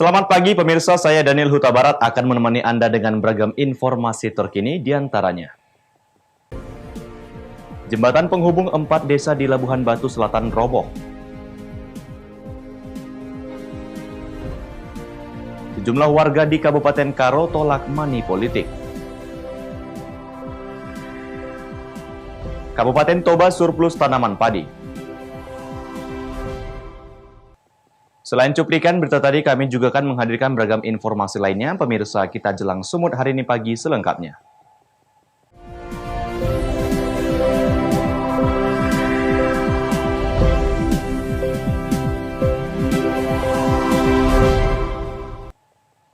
Selamat pagi pemirsa, saya Daniel Huta Barat akan menemani Anda dengan beragam informasi terkini diantaranya. Jembatan penghubung 4 desa di Labuhan Batu Selatan roboh. Sejumlah warga di Kabupaten Karo tolak money politik. Kabupaten Toba surplus tanaman padi. Selain cuplikan berita tadi, kami juga akan menghadirkan beragam informasi lainnya. Pemirsa, kita jelang sumut hari ini pagi selengkapnya.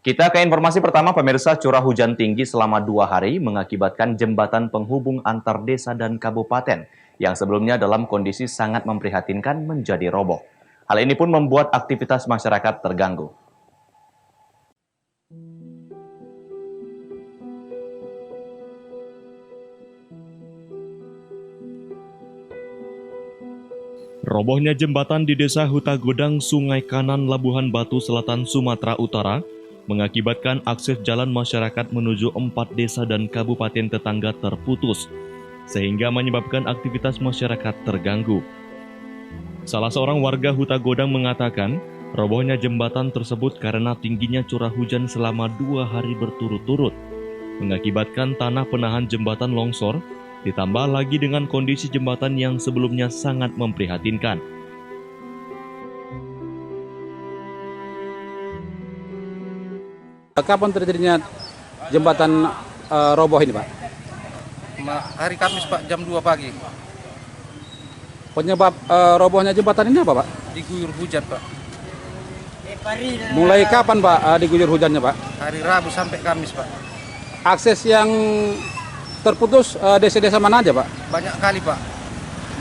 Kita ke informasi pertama, pemirsa. Curah hujan tinggi selama 2 hari mengakibatkan jembatan penghubung antar desa dan kabupaten yang sebelumnya dalam kondisi sangat memprihatinkan menjadi roboh. Hal ini pun membuat aktivitas masyarakat terganggu. Robohnya jembatan di Desa Hutagodang, Sungai Kanan, Labuhan Batu Selatan, Sumatera Utara mengakibatkan akses jalan masyarakat menuju 4 desa dan kabupaten tetangga terputus, sehingga menyebabkan aktivitas masyarakat terganggu. Salah seorang warga Hutagodang mengatakan, robohnya jembatan tersebut karena tingginya curah hujan selama 2 hari berturut-turut, mengakibatkan tanah penahan jembatan longsor, ditambah lagi dengan kondisi jembatan yang sebelumnya sangat memprihatinkan. Kapan terjadinya jembatan roboh ini, Pak? Hari Kamis, Pak, jam 2 pagi. Penyebab robohnya jembatan ini apa, Pak? Diguyur hujan, Pak. Mulai kapan, Pak, diguyur hujannya, Pak? Hari Rabu sampai Kamis, Pak. Akses yang terputus desa-desa mana aja, Pak? Banyak kali, Pak.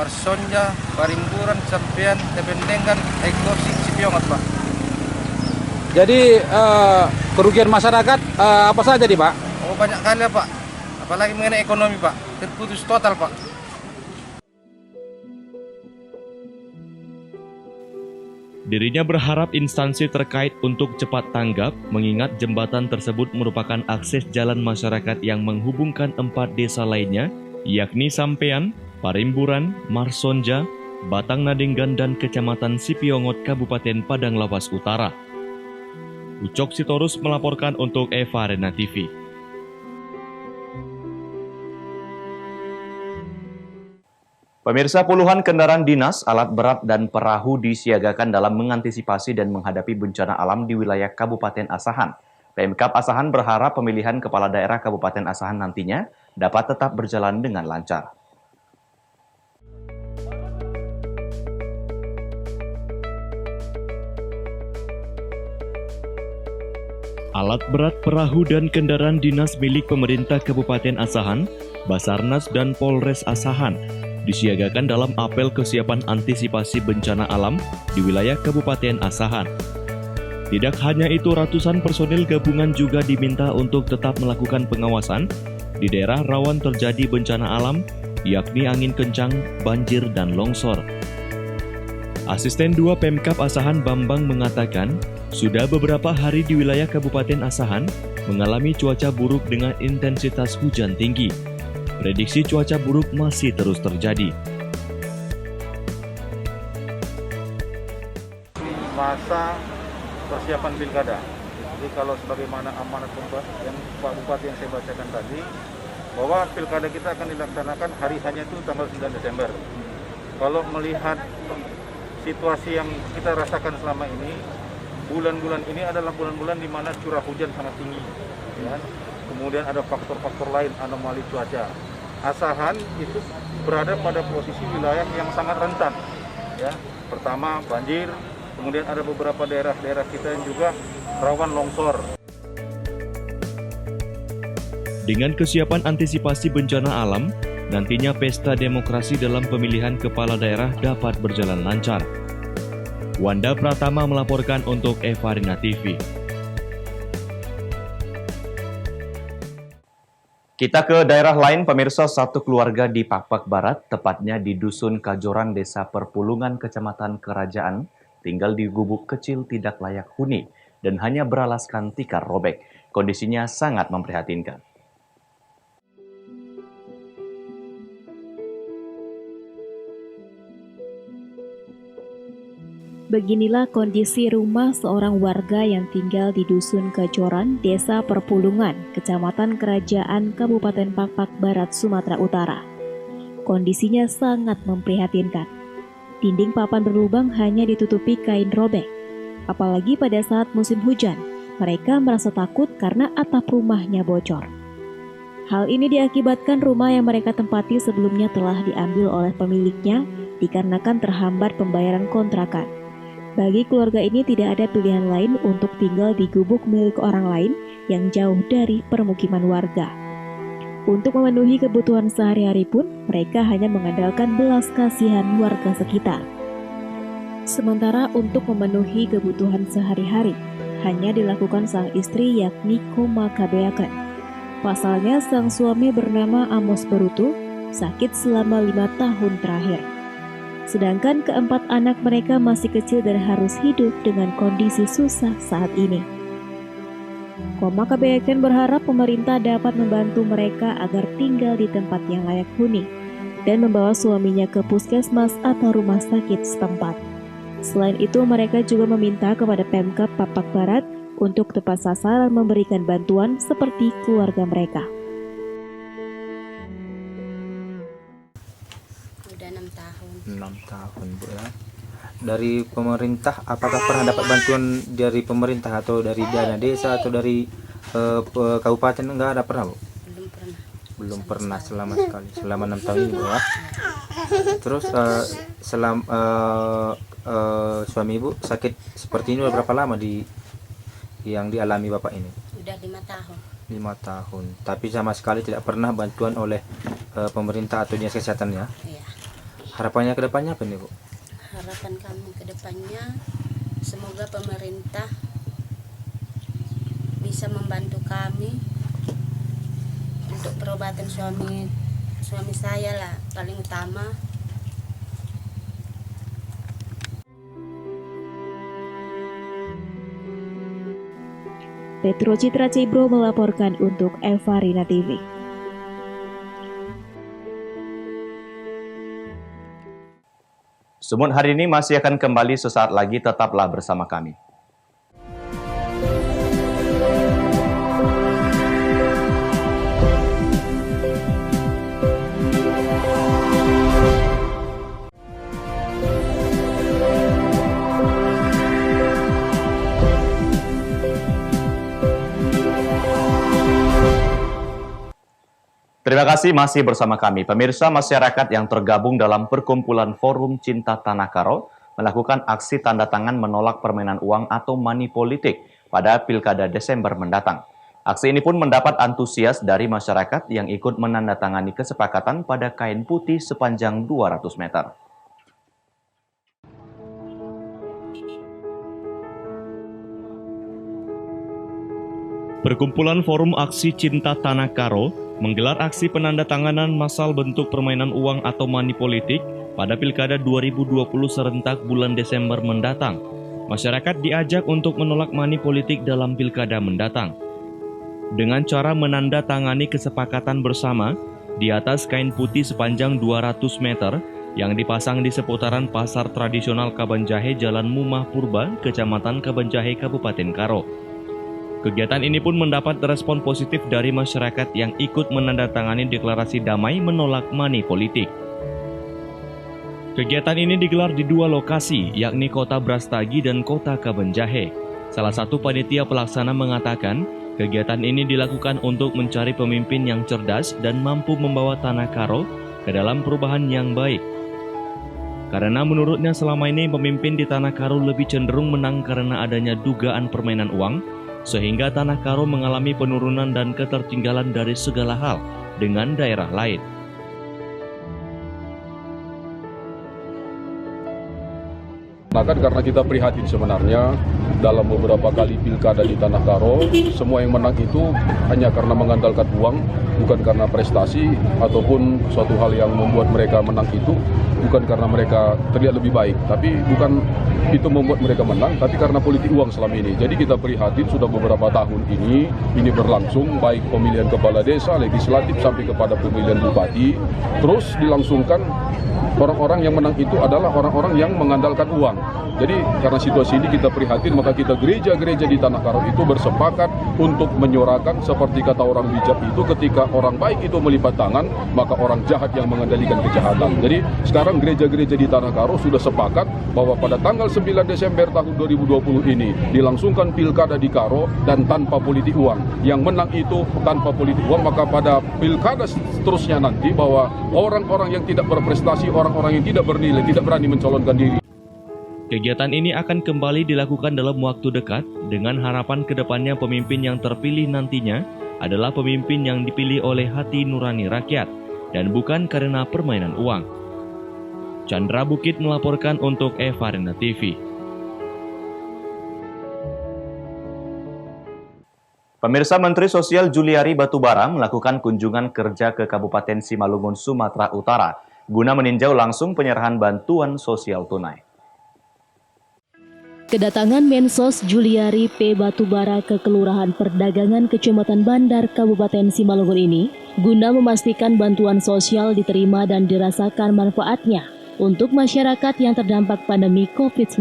Marsonja, Barimburan, Sampean, Tebendengan, Ekosik, Sipiongot, Pak. Jadi kerugian masyarakat apa saja nih, Pak? Oh, banyak kali, Pak. Apalagi mengenai ekonomi, Pak. Terputus total, Pak. Dirinya berharap instansi terkait untuk cepat tanggap, mengingat jembatan tersebut merupakan akses jalan masyarakat yang menghubungkan 4 desa lainnya, yakni Sampean, Parimburan, Marsonja, Batang Nadinggan, dan Kecamatan Sipiongot, Kabupaten Padang Lawas Utara. Ucok Sitorus melaporkan untuk Eva Arena TV. Pemirsa, puluhan kendaraan dinas, alat berat, dan perahu disiagakan dalam mengantisipasi dan menghadapi bencana alam di wilayah Kabupaten Asahan. Pemkab Asahan berharap pemilihan kepala daerah Kabupaten Asahan nantinya dapat tetap berjalan dengan lancar. Alat berat, perahu, dan kendaraan dinas milik pemerintah Kabupaten Asahan, Basarnas, dan Polres Asahan disiagakan dalam apel kesiapan antisipasi bencana alam di wilayah Kabupaten Asahan. Tidak hanya itu, ratusan personil gabungan juga diminta untuk tetap melakukan pengawasan di daerah rawan terjadi bencana alam, yakni angin kencang, banjir, dan longsor. Asisten 2 Pemkab Asahan Bambang mengatakan, sudah beberapa hari di wilayah Kabupaten Asahan mengalami cuaca buruk dengan intensitas hujan tinggi. Prediksi cuaca buruk masih terus terjadi. Masa persiapan pilkada. Jadi kalau sebagaimana amanat yang Pak Bupati yang saya bacakan tadi, bahwa pilkada kita akan dilaksanakan hari hanya itu tanggal 9 Desember. Kalau melihat situasi yang kita rasakan selama ini, bulan-bulan ini adalah bulan-bulan di mana curah hujan sangat tinggi, ya. Kemudian ada faktor-faktor lain, anomali cuaca. Asahan itu berada pada posisi wilayah yang sangat rentan, ya. Pertama banjir, kemudian ada beberapa daerah-daerah kita yang juga rawan longsor. Dengan kesiapan antisipasi bencana alam, nantinya pesta demokrasi dalam pemilihan kepala daerah dapat berjalan lancar. Wanda Pratama melaporkan untuk Eva Arena TV. Kita ke daerah lain, pemirsa. Satu keluarga di Pakpak Barat, tepatnya di Dusun Kajoran, Desa Perpulungan, Kecamatan Kerajaan, tinggal di gubuk kecil tidak layak huni. dan hanya beralaskan tikar robek. Kondisinya sangat memprihatinkan. Beginilah kondisi rumah seorang warga yang tinggal di Dusun Kejoran, Desa Perpulungan, Kecamatan Kerajaan, Kabupaten Pakpak Barat, Sumatera Utara. Kondisinya sangat memprihatinkan. Dinding papan berlubang hanya ditutupi kain robek. Apalagi pada saat musim hujan, mereka merasa takut karena atap rumahnya bocor. Hal ini diakibatkan rumah yang mereka tempati sebelumnya telah diambil oleh pemiliknya dikarenakan terhambat pembayaran kontrakan. Bagi keluarga ini tidak ada pilihan lain untuk tinggal di gubuk milik orang lain yang jauh dari permukiman warga. Untuk memenuhi kebutuhan sehari-hari pun, mereka hanya mengandalkan belas kasihan warga sekitar. Sementara untuk memenuhi kebutuhan sehari-hari, hanya dilakukan sang istri yakni Koma Kabeaken. Pasalnya sang suami bernama Amos Berutu sakit selama 5 tahun terakhir. Sedangkan keempat anak mereka masih kecil dan harus hidup dengan kondisi susah saat ini. Koma Kabeaken berharap pemerintah dapat membantu mereka agar tinggal di tempat yang layak huni dan membawa suaminya ke puskesmas atau rumah sakit setempat. Selain itu, mereka juga meminta kepada Pemkab Pakpak Barat untuk tepat sasaran memberikan bantuan seperti keluarga mereka. Udah 6 tahun. 6 tahun Bu ya. Dari pemerintah, apakah pernah dapat bantuan dari pemerintah atau dari dana desa atau dari kabupaten? Enggak ada pernah Bu? Belum pernah. Belum pernah sama sekali selama 6 tahun ini Bu ya. Terus suami Ibu sakit seperti ini udah berapa lama yang dialami Bapak ini? Udah 5 tahun. 5 tahun. Tapi sama sekali tidak pernah bantuan oleh pemerintah atau dinas kesehatan ya? Iya. Harapannya ke depannya apa nih Bu? Harapan kami ke depannya semoga pemerintah bisa membantu kami untuk perobatan suami saya lah paling utama. Petro Citra Cibro melaporkan untuk Eva Rina TV. Sumut hari ini masih akan kembali sesaat lagi, tetaplah bersama kami. Terima kasih masih bersama kami. Pemirsa, masyarakat yang tergabung dalam perkumpulan Forum Cinta Tanah Karo melakukan aksi tanda tangan menolak permainan uang atau money politik pada Pilkada Desember mendatang. Aksi ini pun mendapat antusias dari masyarakat yang ikut menandatangani kesepakatan pada kain putih sepanjang 200 meter. Perkumpulan Forum Aksi Cinta Tanah Karo menggelar aksi penandatanganan massal bentuk permainan uang atau money politik pada Pilkada 2020 serentak bulan Desember mendatang. Masyarakat diajak untuk menolak money politik dalam Pilkada mendatang. Dengan cara menandatangani kesepakatan bersama di atas kain putih sepanjang 200 meter yang dipasang di seputaran pasar tradisional Kabanjahe Jalan Mumah Purba, Kecamatan Kabanjahe, Kabupaten Karo. Kegiatan ini pun mendapat respon positif dari masyarakat yang ikut menandatangani deklarasi damai menolak money politik. Kegiatan ini digelar di 2 lokasi, yakni Kota Brastagi dan Kota Kabanjahe. Salah satu panitia pelaksana mengatakan, kegiatan ini dilakukan untuk mencari pemimpin yang cerdas dan mampu membawa Tanah Karo ke dalam perubahan yang baik. Karena menurutnya selama ini pemimpin di Tanah Karo lebih cenderung menang karena adanya dugaan permainan uang, sehingga Tanah Karo mengalami penurunan dan ketertinggalan dari segala hal dengan daerah lain. Bahkan karena kita prihatin sebenarnya dalam beberapa kali pilkada di Tanah Karo, semua yang menang itu hanya karena mengandalkan uang, bukan karena prestasi ataupun suatu hal yang membuat mereka menang itu bukan karena mereka terlihat lebih baik, tapi bukan itu membuat mereka menang, tapi karena politik uang selama ini. Jadi kita prihatin sudah beberapa tahun ini berlangsung, baik pemilihan kepala desa, legislatif sampai kepada pemilihan bupati, terus dilangsungkan orang-orang yang menang itu adalah orang-orang yang mengandalkan uang. Jadi karena situasi ini kita prihatin, maka kita gereja-gereja di Tanah Karo itu bersepakat untuk menyuarakan seperti kata orang bijak itu, ketika orang baik itu melipat tangan, maka orang jahat yang mengendalikan kejahatan. Jadi sekarang gereja-gereja di Tanah Karo sudah sepakat bahwa pada tanggal 9 Desember tahun 2020 ini dilangsungkan pilkada di Karo dan tanpa politik uang. Yang menang itu tanpa politik uang, maka pada pilkada seterusnya nanti bahwa orang-orang yang tidak berprestasi, orang-orang yang tidak bernilai, tidak berani mencalonkan diri. Kegiatan ini akan kembali dilakukan dalam waktu dekat dengan harapan kedepannya pemimpin yang terpilih nantinya adalah pemimpin yang dipilih oleh hati nurani rakyat dan bukan karena permainan uang. Chandra Bukit melaporkan untuk Evarena TV. Pemirsa, Menteri Sosial Juliari Batubara melakukan kunjungan kerja ke Kabupaten Simalungun, Sumatera Utara guna meninjau langsung penyerahan bantuan sosial tunai. Kedatangan Mensos Juliari P. Batubara ke Kelurahan Perdagangan Kecamatan Bandar, Kabupaten Simalungun ini guna memastikan bantuan sosial diterima dan dirasakan manfaatnya untuk masyarakat yang terdampak pandemi COVID-19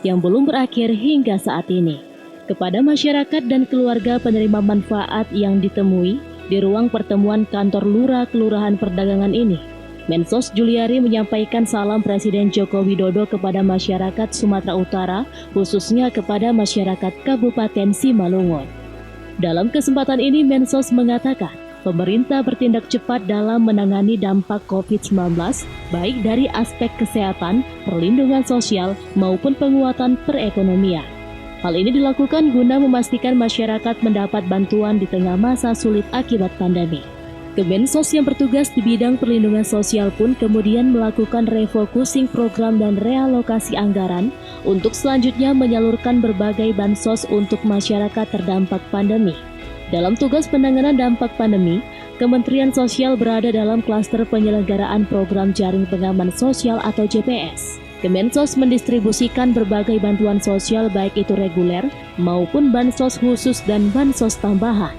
yang belum berakhir hingga saat ini. Kepada masyarakat dan keluarga penerima manfaat yang ditemui di ruang pertemuan kantor Lurah Kelurahan Perdagangan ini, Mensos Juliari menyampaikan salam Presiden Joko Widodo kepada masyarakat Sumatera Utara, khususnya kepada masyarakat Kabupaten Simalungun. Dalam kesempatan ini, Mensos mengatakan, pemerintah bertindak cepat dalam menangani dampak COVID-19, baik dari aspek kesehatan, perlindungan sosial, maupun penguatan perekonomian. Hal ini dilakukan guna memastikan masyarakat mendapat bantuan di tengah masa sulit akibat pandemi. Kemensos yang bertugas di bidang perlindungan sosial pun kemudian melakukan refocusing program dan realokasi anggaran untuk selanjutnya menyalurkan berbagai bansos untuk masyarakat terdampak pandemi. Dalam tugas penanganan dampak pandemi, Kementerian Sosial berada dalam klaster penyelenggaraan program jaring pengaman sosial atau JPS. Kemensos mendistribusikan berbagai bantuan sosial baik itu reguler maupun bansos khusus dan bansos tambahan.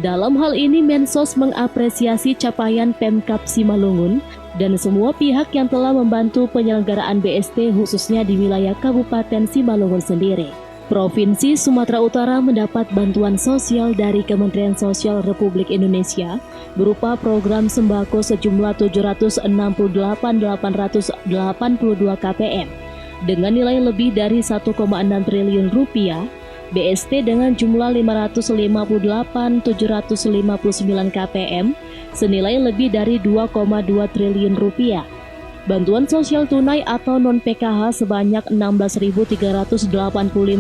Dalam hal ini, Mensos mengapresiasi capaian Pemkab Simalungun dan semua pihak yang telah membantu penyelenggaraan BST khususnya di wilayah Kabupaten Simalungun sendiri. Provinsi Sumatera Utara mendapat bantuan sosial dari Kementerian Sosial Republik Indonesia berupa program sembako sejumlah 768.882 KPM dengan nilai lebih dari 1,6 triliun rupiah, BST dengan jumlah 558.759 KPM senilai lebih dari 2,2 triliun rupiah. Bantuan sosial tunai atau non-PKH sebanyak 16.385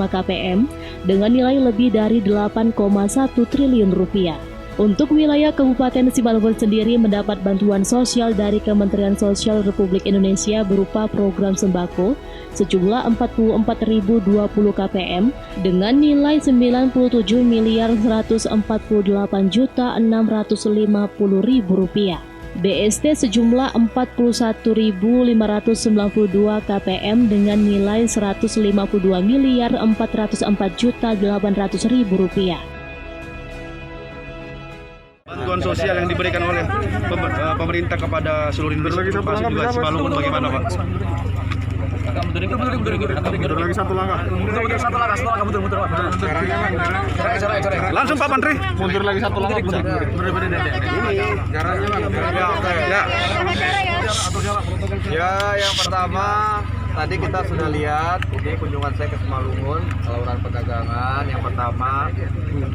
KPM dengan nilai lebih dari 8,1 triliun rupiah. Untuk wilayah Kabupaten Simalungun sendiri mendapat bantuan sosial dari Kementerian Sosial Republik Indonesia berupa program sembako sejumlah 44.020 KPM dengan nilai 97.148.650.000 rupiah. BST sejumlah 41.592 KPM dengan nilai 152.404.800.000 rupiah. Bantuan sosial yang diberikan oleh pemerintah kepada seluruh Indonesia termasuk juga Simalungun bagaimana, Pak? Mundur lagi satu langkah. Langsung Pak Menteri. Mundur lagi satu langkah. Ini caranya Ya, yang pertama tadi kita sudah lihat ini kunjungan saya ke Simalungun, saluran perdagangan. Yang pertama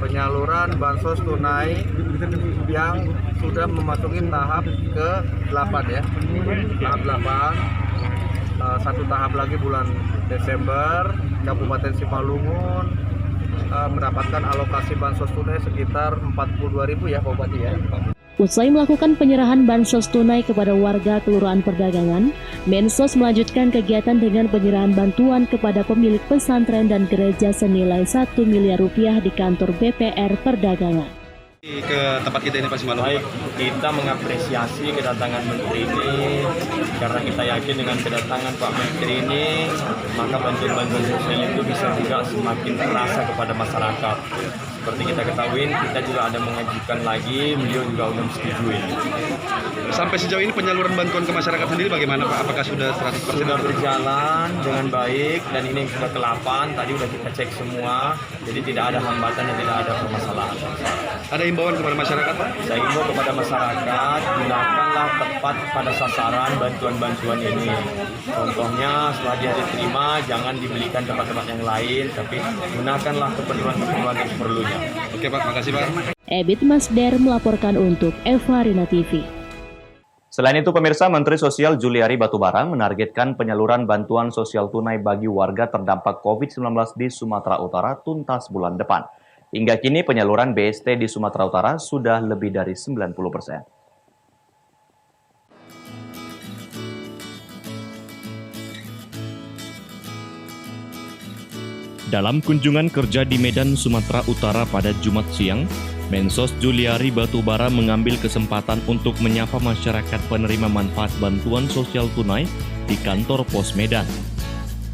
penyaluran bansos tunai yang sudah memasuki tahap ke-8 ya. Tahap 8. Satu tahap lagi bulan Desember, Kabupaten Simalungun mendapatkan alokasi bansos tunai sekitar 42.000 ya Pak Bupati ya. Usai melakukan penyerahan bansos tunai kepada warga Kelurahan Perdagangan, Mensos melanjutkan kegiatan dengan penyerahan bantuan kepada pemilik pesantren dan gereja senilai 1 miliar rupiah di kantor BPR Perdagangan. Ke tempat kita ini Pak Simalungun. Baik, kita mengapresiasi kedatangan Menteri ini karena kita yakin dengan kedatangan Pak Menteri ini, maka bantuan-bantuan sosial itu bisa juga semakin terasa kepada masyarakat. Seperti kita ketahui, kita juga ada mengajukan lagi, beliau juga sudah menyetujui. Sampai sejauh ini penyaluran bantuan ke masyarakat sendiri bagaimana Pak? Apakah sudah 100%? Sudah berjalan dengan baik dan ini sudah ke-8, tadi sudah kita cek semua, jadi tidak ada hambatan dan tidak ada permasalahan. Ada himbauan kepada masyarakat Pak? Saya himbau kepada masyarakat, gunakanlah tepat pada sasaran bantuan-bantuan ini. Contohnya setelah dia diterima, jangan dibelikan tempat-tempat yang lain, tapi gunakanlah keperluan-keperluan yang perlunya. Oke Pak, makasih Pak. Ebit Masder melaporkan untuk Evarina TV. Selain itu, pemirsa, Menteri Sosial Juliari Batubara menargetkan penyaluran bantuan sosial tunai bagi warga terdampak COVID-19 di Sumatera Utara tuntas bulan depan. Hingga kini penyaluran BST di Sumatera Utara sudah lebih dari 90%. Dalam kunjungan kerja di Medan, Sumatera Utara pada Jumat siang, Mensos Juliari Batubara mengambil kesempatan untuk menyapa masyarakat penerima manfaat bantuan sosial tunai di kantor Pos Medan.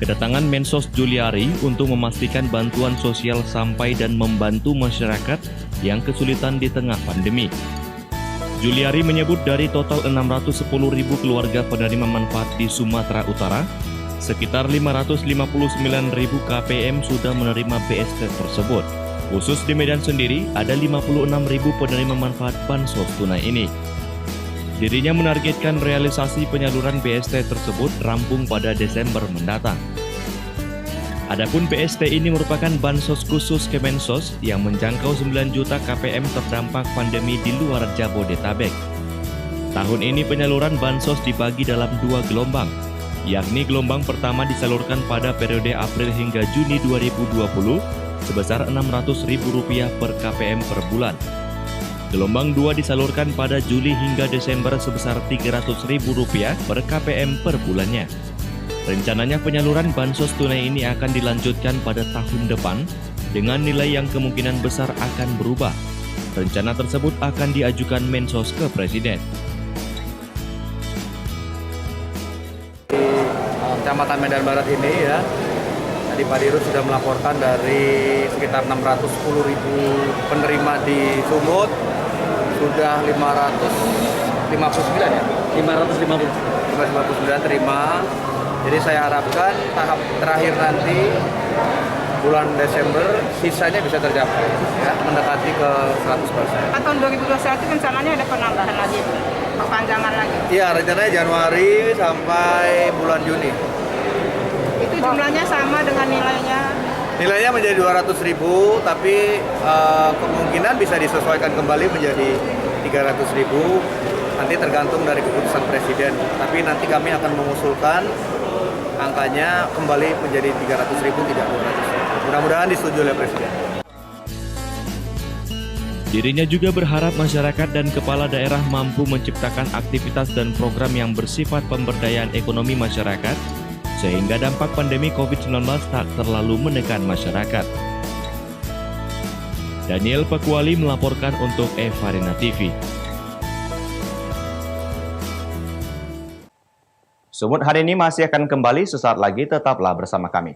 Kedatangan Mensos Juliari untuk memastikan bantuan sosial sampai dan membantu masyarakat yang kesulitan di tengah pandemi. Juliari menyebut dari total 610.000 keluarga penerima manfaat di Sumatera Utara, sekitar 559.000 KPM sudah menerima BST tersebut. Khusus di Medan sendiri, ada 56.000 penerima manfaat bansos tunai ini. Dirinya menargetkan realisasi penyaluran BST tersebut rampung pada Desember mendatang. Adapun BST ini merupakan bansos khusus Kemensos yang menjangkau 9 juta KPM terdampak pandemi di luar Jabodetabek. Tahun ini penyaluran bansos dibagi dalam 2 gelombang, yakni gelombang pertama disalurkan pada periode April hingga Juni 2020 sebesar Rp600.000 per KPM per bulan. Gelombang 2 disalurkan pada Juli hingga Desember sebesar Rp300.000 per KPM per bulannya. Rencananya penyaluran bansos tunai ini akan dilanjutkan pada tahun depan dengan nilai yang kemungkinan besar akan berubah. Rencana tersebut akan diajukan Mensos ke Presiden. Kecamatan Medan Barat ini ya, tadi Pak Dirut sudah melaporkan dari sekitar 610.000 penerima di Sumut, sudah 559 ya? 559 terima. Jadi saya harapkan tahap terakhir nanti bulan Desember sisanya bisa tercapai, ya, mendekati ke 100%. Tahun 2021 rencananya ada penambahan lagi, perpanjangan lagi? Iya, rencananya Januari sampai bulan Juni. Itu jumlahnya sama dengan nilainya? Nilainya menjadi 200.000, tapi kemungkinan bisa disesuaikan kembali menjadi 300.000. Nanti tergantung dari keputusan Presiden. Tapi nanti kami akan mengusulkan angkanya kembali menjadi 300.000, tidak 200.000. Mudah-mudahan disetujui oleh Presiden. Dirinya juga berharap masyarakat dan kepala daerah mampu menciptakan aktivitas dan program yang bersifat pemberdayaan ekonomi masyarakat, sehingga dampak pandemi COVID-19 tak terlalu menekan masyarakat. Daniel Pekuali melaporkan untuk Evarina TV. Sumut hari ini masih akan kembali sesaat lagi, tetaplah bersama kami.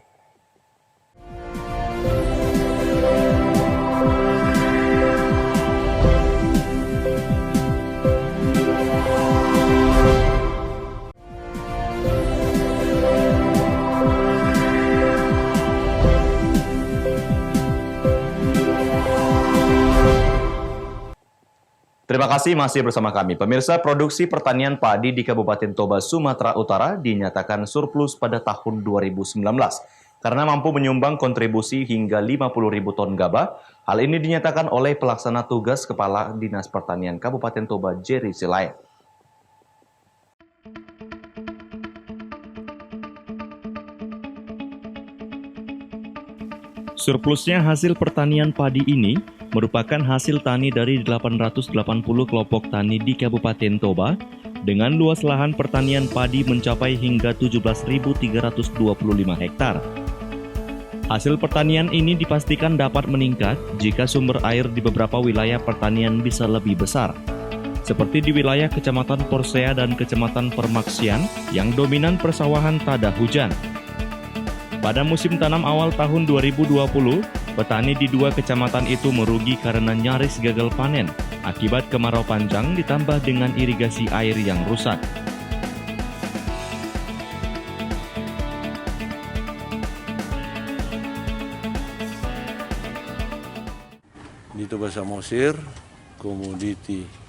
Terima kasih masih bersama kami. Pemirsa, produksi pertanian padi di Kabupaten Toba, Sumatera Utara dinyatakan surplus pada tahun 2019 karena mampu menyumbang kontribusi hingga 50.000 ton gabah. Hal ini dinyatakan oleh pelaksana tugas Kepala Dinas Pertanian Kabupaten Toba, Jerry Silayan. Surplusnya hasil pertanian padi ini merupakan hasil tani dari 880 kelompok tani di Kabupaten Toba dengan luas lahan pertanian padi mencapai hingga 17.325 hektar. Hasil pertanian ini dipastikan dapat meningkat jika sumber air di beberapa wilayah pertanian bisa lebih besar. seperti di wilayah Kecamatan Porsea dan Kecamatan Permaksian yang dominan persawahan tada hujan. Pada musim tanam awal tahun 2020, petani di 2 kecamatan itu merugi karena nyaris gagal panen akibat kemarau panjang ditambah dengan irigasi air yang rusak. Di Toba Samosir, komoditi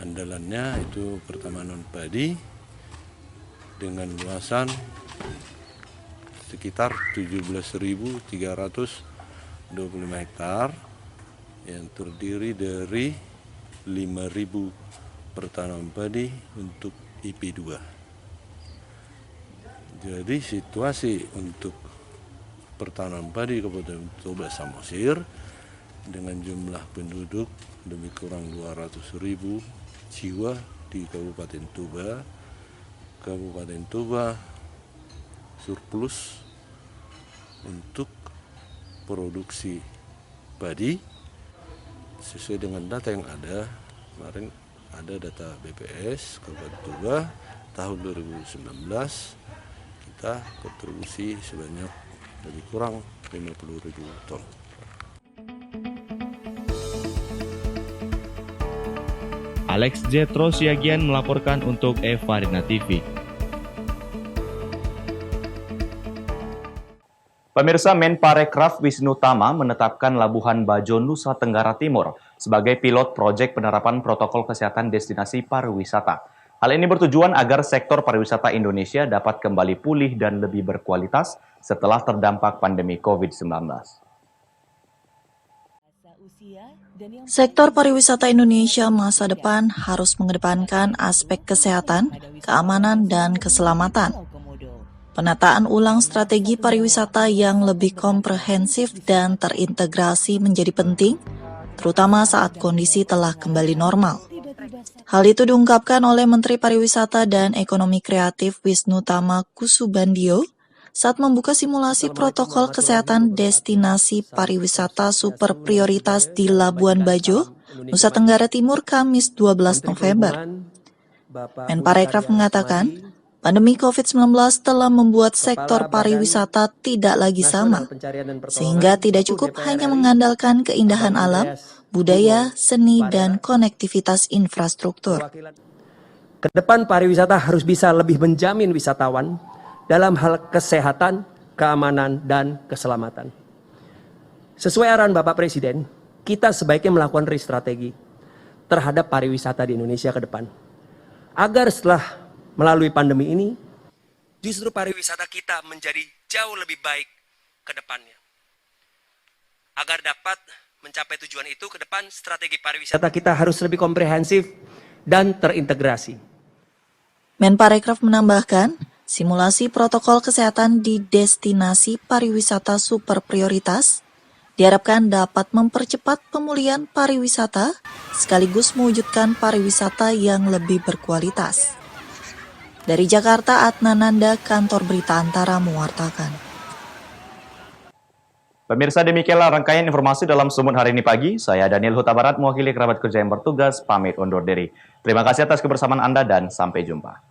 andalannya itu pertama non padi dengan luasan sekitar 17.325 hektar yang terdiri dari 5.000 pertanaman padi untuk IP2. Jadi situasi untuk pertanaman padi Kabupaten Toba Samosir dengan jumlah penduduk lebih kurang 200.000 jiwa di Kabupaten Toba. Kabupaten Toba surplus untuk produksi padi sesuai dengan data yang ada. Kemarin ada data BPS Kabupaten Toba tahun 2019 kita kontribusi sebanyak lebih kurang 50.000 ton. Alex Jetro Siagian melaporkan untuk Evarina TV. Pemirsa, Menparekraf Wisnu Tama menetapkan Labuhan Bajo, Nusa Tenggara Timur sebagai pilot proyek penerapan protokol kesehatan destinasi pariwisata. Hal ini bertujuan agar sektor pariwisata Indonesia dapat kembali pulih dan lebih berkualitas setelah terdampak pandemi COVID-19. Sektor pariwisata Indonesia masa depan harus mengedepankan aspek kesehatan, keamanan, dan keselamatan. Penataan ulang strategi pariwisata yang lebih komprehensif dan terintegrasi menjadi penting, terutama saat kondisi telah kembali normal. Hal itu diungkapkan oleh Menteri Pariwisata dan Ekonomi Kreatif Wisnu Tama Kusubandio saat membuka simulasi protokol kesehatan destinasi pariwisata super prioritas di Labuan Bajo, Nusa Tenggara Timur, Kamis 12 November. Menparekraf mengatakan, pandemi COVID-19 telah membuat sektor pariwisata tidak lagi sama, sehingga tidak cukup hanya mengandalkan keindahan alam, budaya, seni, dan konektivitas infrastruktur. Kedepan pariwisata harus bisa lebih menjamin wisatawan dalam hal kesehatan, keamanan, dan keselamatan. Sesuai arahan Bapak Presiden, kita sebaiknya melakukan restrategi terhadap pariwisata di Indonesia ke depan. Agar setelah melalui pandemi ini, justru pariwisata kita menjadi jauh lebih baik ke depannya. Agar dapat mencapai tujuan itu, ke depan strategi pariwisata kita harus lebih komprehensif dan terintegrasi. Menparekraf menambahkan, simulasi protokol kesehatan di destinasi pariwisata super prioritas diharapkan dapat mempercepat pemulihan pariwisata sekaligus mewujudkan pariwisata yang lebih berkualitas. Dari Jakarta, Adnananda, Kantor Berita Antara mewartakan. Pemirsa, demikianlah rangkaian informasi dalam Sumut hari ini pagi. Saya Daniel Huta Barat, mewakili kerabat kerja yang bertugas, pamit undur diri. Terima kasih atas kebersamaan Anda dan sampai jumpa.